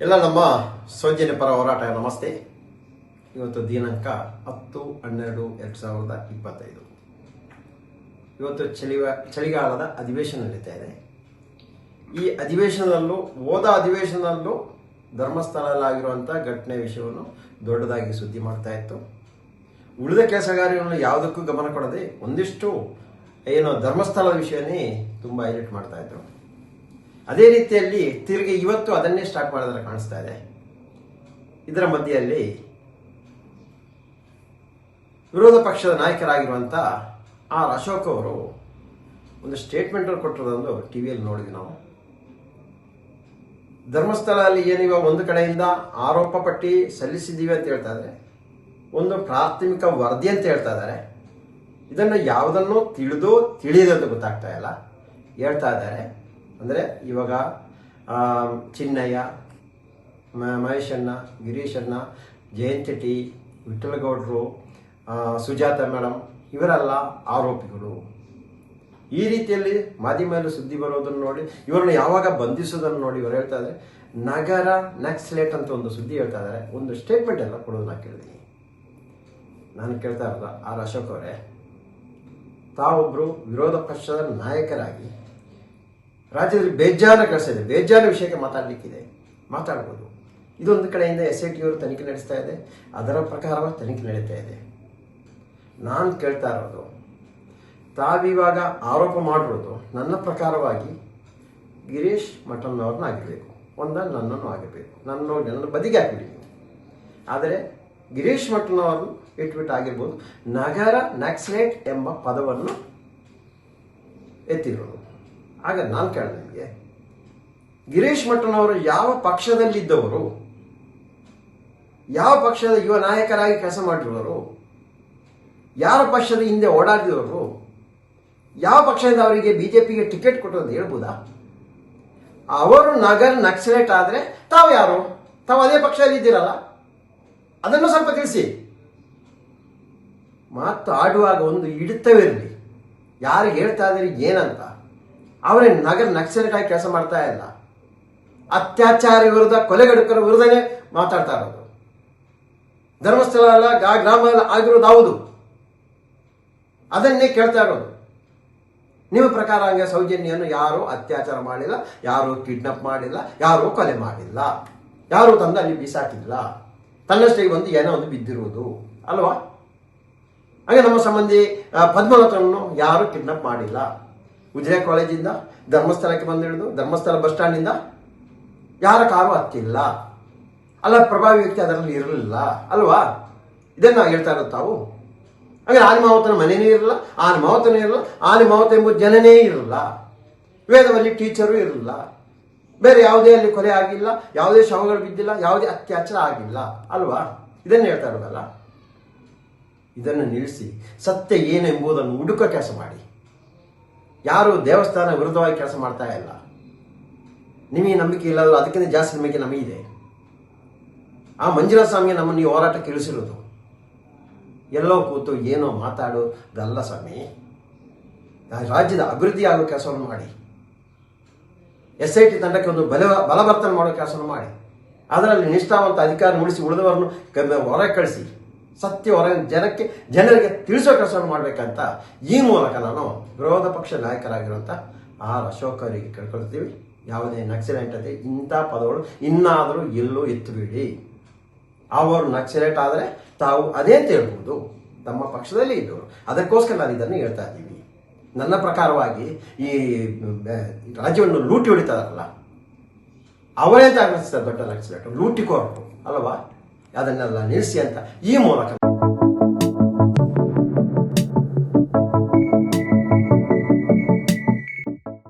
ಎಲ್ಲ ನಮ್ಮ ಸೌಜನ್ಯ ಪರ ಹೋರಾಟ ನಮಸ್ತೆ. ಇವತ್ತು ದಿನಾಂಕ 10/12/2025. ಇವತ್ತು ಚಳಿಗಾಲದ ಅಧಿವೇಶನ ನಡೀತಾ ಇದೆ. ಈ ಅಧಿವೇಶನದಲ್ಲೂ ಹೋದ ಅಧಿವೇಶನದಲ್ಲೂ ಧರ್ಮಸ್ಥಳದಲ್ಲಾಗಿರುವಂಥ ಘಟನೆ ವಿಷಯವನ್ನು ದೊಡ್ಡದಾಗಿ ಸುದ್ದಿ ಮಾಡ್ತಾ ಇತ್ತು. ಉಳಿದ ಕೆಲಸಗಾರಗಳನ್ನು ಯಾವುದಕ್ಕೂ ಗಮನ ಕೊಡದೆ ಒಂದಿಷ್ಟು ಧರ್ಮಸ್ಥಳದ ವಿಷಯನೇ ತುಂಬ ಹೈಲೈಟ್ ಮಾಡ್ತಾ ಇದ್ರು. ಅದೇ ರೀತಿಯಲ್ಲಿ ತಿರುಗಿ ಇವತ್ತು ಅದನ್ನೇ ಸ್ಟಾರ್ಟ್ ಮಾಡಿದ್ರೆ ಕಾಣಿಸ್ತಾ ಇದೆ. ಇದರ ಮಧ್ಯೆಯಲ್ಲಿ ವಿರೋಧ ಪಕ್ಷದ ನಾಯಕರಾಗಿರುವಂಥ ಅಶೋಕ್ ಅವರು ಒಂದು ಸ್ಟೇಟ್ಮೆಂಟ್ ಕೊಟ್ಟಿರೋದೊಂದು ಟಿವಿಯಲ್ಲಿ ನೋಡಿದ್ವಿ ನಾವು. ಧರ್ಮಸ್ಥಳದಲ್ಲಿ ಏನಿವ ಒಂದು ಕಡೆಯಿಂದ ಆರೋಪ ಪಟ್ಟಿ ಸಲ್ಲಿಸಿದ್ದೀವಿ ಅಂತ ಹೇಳ್ತಾ ಇದ್ದಾರೆ, ಒಂದು ಪ್ರಾಥಮಿಕ ವರದಿ ಅಂತ ಹೇಳ್ತಾ ಇದ್ದಾರೆ. ಇದನ್ನು ಯಾವುದನ್ನು ತಿಳಿಯದೆ ಅಂತ ಗೊತ್ತಾಗ್ತಾ ಇಲ್ಲ. ಹೇಳ್ತಾ ಇದ್ದಾರೆ ಅಂದರೆ ಇವಾಗ ಚಿನ್ನಯ್ಯ, ಮಹೇಶಣ್ಣ, ಗಿರೀಶಣ್ಣ, ಜಯಂತಿ, ವಿಠ್ಠಲಗೌಡರು, ಸುಜಾತ ಮೇಡಮ್ ಇವರೆಲ್ಲ ಆರೋಪಿಗಳು. ಈ ರೀತಿಯಲ್ಲಿ ಮಾಧ್ಯಮದಲ್ಲಿ ಸುದ್ದಿ ಬರೋದನ್ನು ನೋಡಿ, ಇವರನ್ನು ಯಾವಾಗ ಬಂಧಿಸೋದನ್ನು ನೋಡಿ ಇವರು ಹೇಳ್ತಾ ಇದ್ದಾರೆ ನಗರ ನಕ್ಸಲೇಟ್ ಅಂತ ಒಂದು ಸುದ್ದಿ ಹೇಳ್ತಾ ಇದ್ದಾರೆ. ಒಂದು ಸ್ಟೇಟ್ಮೆಂಟ್ ಎಲ್ಲ ಕೊಡೋದನ್ನ ಕೇಳಿದ್ದೀನಿ. ನಾನು ಕೇಳ್ತಾ ಇರೋದು ಅಶೋಕ್ ಅವರೇ, ತಾವೊಬ್ಬರು ವಿರೋಧ ಪಕ್ಷದ ನಾಯಕರಾಗಿ ರಾಜ್ಯದಲ್ಲಿ ಬೇಜಾನ ಕೆಲಸ ಇದೆ, ಬೇಜಾನ ವಿಷಯಕ್ಕೆ ಮಾತಾಡ್ಬೋದು. ಇದೊಂದು ಕಡೆಯಿಂದ SIT ಅವರು ತನಿಖೆ ನಡೆಸ್ತಾ ಇದೆ, ಅದರ ಪ್ರಕಾರವಾಗಿ ತನಿಖೆ ನಡೀತಾ ಇದೆ. ನಾನು ಕೇಳ್ತಾ ಇರೋದು, ತಾವಿವಾಗ ಆರೋಪ ಮಾಡಿರೋದು ನನ್ನ ಪ್ರಕಾರವಾಗಿ ಗಿರೀಶ್ ಮಠಣ್ಣವ್ರನ್ನ ಆಗಿರಬೇಕು, ನನ್ನನ್ನು ಆಗಿರಬೇಕು, ನನ್ನ ಬದಿಗೆ ಹಾಕಿಬಿಡಿ. ಆದರೆ ಗಿರೀಶ್ ಮಠಣ್ಣವ್ರನ್ನು ಇಟ್ಬಿಟ್ಟು ಆಗಿರ್ಬೋದು, ನಗರ ನಕ್ಸಲೇಟ್ ಎಂಬ ಪದವನ್ನು ಎತ್ತಿರೋದು. ಆಗ ನಾನು ಕೇಳಿದೆ, ನಿಮಗೆ ಗಿರೀಶ್ ಮಠಣ್ಣವರು ಯಾವ ಪಕ್ಷದಲ್ಲಿದ್ದವರು, ಯಾವ ಪಕ್ಷದ ಯುವ ನಾಯಕರಾಗಿ ಕೆಲಸ ಮಾಡಿರೋರು, ಯಾರ ಪಕ್ಷದ ಹಿಂದೆ ಓಡಾಡಿದವರು, ಯಾವ ಪಕ್ಷದಿಂದ ಅವರಿಗೆ BJPಗೆ ಟಿಕೆಟ್ ಕೊಟ್ಟರು ಹೇಳ್ಬೋದಾ? ಅವರು ನಗರ ನಕ್ಸಲೇಟ್ ಆದರೆ ತಾವು ಯಾರು? ತಾವು ಅದೇ ಪಕ್ಷದಲ್ಲಿ ಇದ್ದೀರಲ್ಲ, ಅದನ್ನು ಸ್ವಲ್ಪ ತಿಳಿಸಿ. ಮಾತು ಆಡುವಾಗ ಒಂದು ಹಿಡಿತವಿರಲಿ. ಯಾರು ಹೇಳ್ತಾ ಇದ್ದಾರೆ ಏನಂತ. ಅವರೇ ನಗರ ನಕ್ಸಲೇಟ್ ಆಗಿ ಕೆಲಸ ಮಾಡ್ತಾ ಇಲ್ಲ, ಅತ್ಯಾಚಾರ ವಿರುದ್ಧ, ಕೊಲೆಗಡುಕರ ವಿರುದ್ಧನೇ ಮಾತಾಡ್ತಾ ಇರೋದು. ಧರ್ಮಸ್ಥಳ ಅಲ್ಲ, ಗ್ರಾಮ ಆಗಿರೋದು ಹೌದು, ಅದನ್ನೇ ಕೇಳ್ತಾ ಇರೋದು. ನಿಮ್ಮ ಪ್ರಕಾರ ಹಂಗೆ ಸೌಜನ್ಯನ್ನು ಯಾರೂ ಅತ್ಯಾಚಾರ ಮಾಡಿಲ್ಲ, ಯಾರೂ ಕಿಡ್ನಾಪ್ ಮಾಡಿಲ್ಲ, ಯಾರೂ ಕೊಲೆ ಮಾಡಿಲ್ಲ, ಯಾರೂ ತಂದು ಅಲ್ಲಿ ಬೀಸಾಕಿಲ್ಲ, ತನ್ನಷ್ಟೇ ಬಂದು ಏನೋ ಒಂದು ಬಿದ್ದಿರುವುದು ಅಲ್ವಾ? ಹಾಗೆ ನಮ್ಮ ಸಂಬಂಧಿ ಪದ್ಮನಾಥನನ್ನು ಯಾರೂ ಕಿಡ್ನಾಪ್ ಮಾಡಿಲ್ಲ. ಉಜಿರೆ ಕಾಲೇಜಿಂದ ಧರ್ಮಸ್ಥಳಕ್ಕೆ ಬಂದಿಳಿದು ಧರ್ಮಸ್ಥಳ ಬಸ್ ಸ್ಟ್ಯಾಂಡಿಂದ ಯಾರ ಕಾರು ಹತ್ತಿಲ್ಲ ಅಲ್ಲ, ಪ್ರಭಾವಿ ವ್ಯಕ್ತಿ ಅದರಲ್ಲಿ ಇರಲಿಲ್ಲ ಅಲ್ವಾ? ಇದನ್ನ ಹೇಳ್ತಾ ಇರೋದು ತಾವು. ಹಾಗೆ ಆಲಿಮಾವತನ ಮನೆಯೇ ಇರಲ್ಲ, ಆಲಿಮಾವತನೇ ಇರಲ್ಲ, ಆಲಿಮಾವತ ಎಂಬ ಜನನೇ ಇರಲ್ಲ, ವೇದವಲ್ಲಿ ಟೀಚರು ಇರಲಿಲ್ಲ, ಬೇರೆ ಯಾವುದೇ ಅಲ್ಲಿ ಕೊಲೆ ಆಗಿಲ್ಲ, ಯಾವುದೇ ಶವಗಳು ಬಿದ್ದಿಲ್ಲ, ಯಾವುದೇ ಅತ್ಯಾಚಾರ ಆಗಿಲ್ಲ ಅಲ್ವಾ? ಇದನ್ನು ಹೇಳ್ತಾ ಇರೋದಲ್ಲ. ಇದನ್ನು ನಿಲ್ಲಿಸಿ ಸತ್ಯ ಏನೆಂಬುದನ್ನು ಹುಡುಕೋ ಕೆಲಸ ಮಾಡಿ. ಯಾರು ದೇವಸ್ಥಾನ ವಿರುದ್ಧವಾಗಿ ಕೆಲಸ ಮಾಡ್ತಾ ಇಲ್ಲ. ನಿಮಗೆ ನಂಬಿಕೆ ಇಲ್ಲಲ್ಲ, ಅದಕ್ಕಿಂತ ಜಾಸ್ತಿ ನಂಬಿಕೆ ನಮಗಿದೆ. ಆ ಮಂಜುನಾಥ ಸ್ವಾಮಿ ನಮ್ಮನ್ನು ಈ ಹೋರಾಟಕ್ಕೆ ಇಳಿಸಿರೋದು. ಎಲ್ಲೋ ಕೂತು ಏನೋ ಮಾತಾಡೋದಲ್ಲ ಸ್ವಾಮಿ. ರಾಜ್ಯದ ಅಭಿವೃದ್ಧಿ ಆಗೋ ಕೆಲಸವನ್ನು ಮಾಡಿ, SIT ತಂಡಕ್ಕೆ ಒಂದು ಬಲವರ್ತನೆ ಮಾಡೋ ಕೆಲಸವನ್ನು ಮಾಡಿ, ಅದರಲ್ಲಿ ನಿಷ್ಠಾವಂತ ಅಧಿಕಾರ ಉಳಿಸಿ ಉಳಿದವರನ್ನು ಹೊರಗೆ ಕಳಿಸಿ, ಸತ್ಯ ಜನರಿಗೆ ತಿಳಿಸೋ ಕೆಲಸವನ್ನು ಮಾಡಬೇಕಂತ ಈ ಮೂಲಕ ನಾನು ವಿರೋಧ ಪಕ್ಷ ನಾಯಕರಾಗಿರುವಂಥ ಅಶೋಕ್ ಅವರಿಗೆ ಕೇಳ್ಕೊಳ್ತೀವಿ. ಯಾವುದೇ ನಕ್ಸಲೇಟ್ ಅದೇ ಇಂಥ ಪದಗಳು ಇನ್ನಾದರೂ ಎಲ್ಲೂ ಎತ್ತುಬಿಡಿ. ಅವರು ನಕ್ಸಲೇಟ್ ಆದರೆ ತಾವು ಅದೇ ಅಂತ ಹೇಳ್ಬೋದು, ತಮ್ಮ ಪಕ್ಷದಲ್ಲಿ ಇದ್ದವರು. ಅದಕ್ಕೋಸ್ಕರ ನಾನು ಇದನ್ನು ಹೇಳ್ತಾ ಇದ್ದೀವಿ. ನನ್ನ ಪ್ರಕಾರವಾಗಿ ಈ ರಾಜ್ಯವನ್ನು ಲೂಟಿ ಹೊಡಿತಾರಲ್ಲ, ಅವರೇ ಅಂತ ಅನ್ನಿಸ್ತಾರೆ ದೊಡ್ಡ ನಕ್ಸಲೇಟ್, ಲೂಟಿಕೋರರು ಅಲ್ವಾ? ಅದನ್ನೆಲ್ಲ ನಿಲ್ಲಿಸಿ ಅಂತ ಈ ಮೂಲಕ